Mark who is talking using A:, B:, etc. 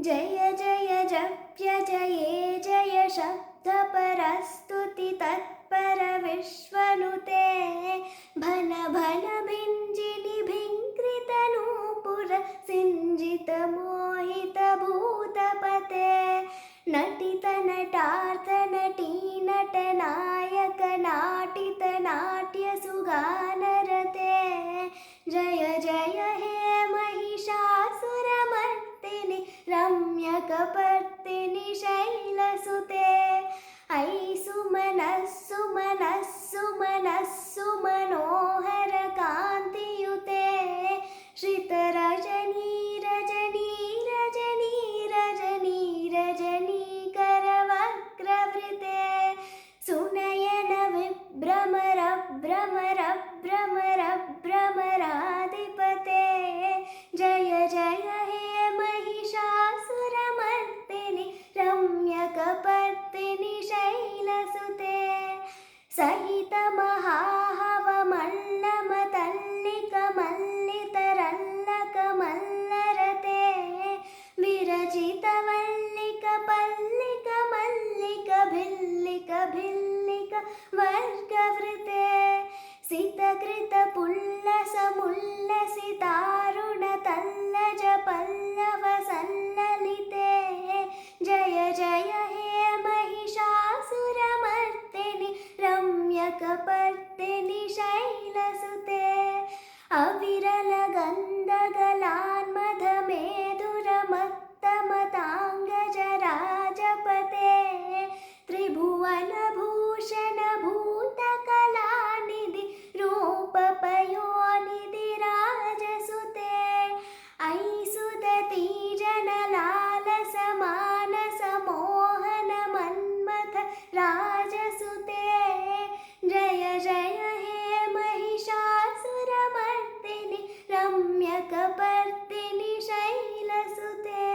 A: जय जय जप्य जये जय शब्दपरस्तुति तत्पर विश्वनुते भन भन भिञ्जिनि भिङ्कृतनूपुर सिञ्जित मोहित भूतपते नटित नटार्थ नटी नटनायक नाटित नाट्य सुगानरते जय जय हे महिषासुरमर्दिनि रम्यकपर्दिनि शैलसुते ऐ सुमनः सुमनः सुमनः सुमनोहर कान्तियुते श्रितरजनी रजनी रजनी रजनी रजनीकरवक्रवृते सुनयन विभ्रमर भ्रमर भ्रमर भ्रमराधिपते जय जय हे महिषासुरमर्दिनि रम्यकपर्दिनि शैलसुते सहित महाहवमल्लमतल्लिकमल्लितरल्लकमल्लरते विरचितवल्लिकपल्लिकमल्लिकभिल्लिक वर्गवृते सितकृतपुल्लसमुल्लसितारुणतल्लजपल्लवसल्ललिते जय जय हे महिषासुरमर्दिनि रम्यकपर्दिनि शैलसुते अविरलगन्धगलान्मधमेधुरमत्तमताङ्गजराजपते त्रिभुवनभूषण भूतकलानिधि रूपपयोनिधि राजसुते ऐ सुदती जनलालसमानसमोहन मन्मथ राजसुते जय जय हे महिषासुरमर्दिनि रम्यकपर्दिनि शैलसुते।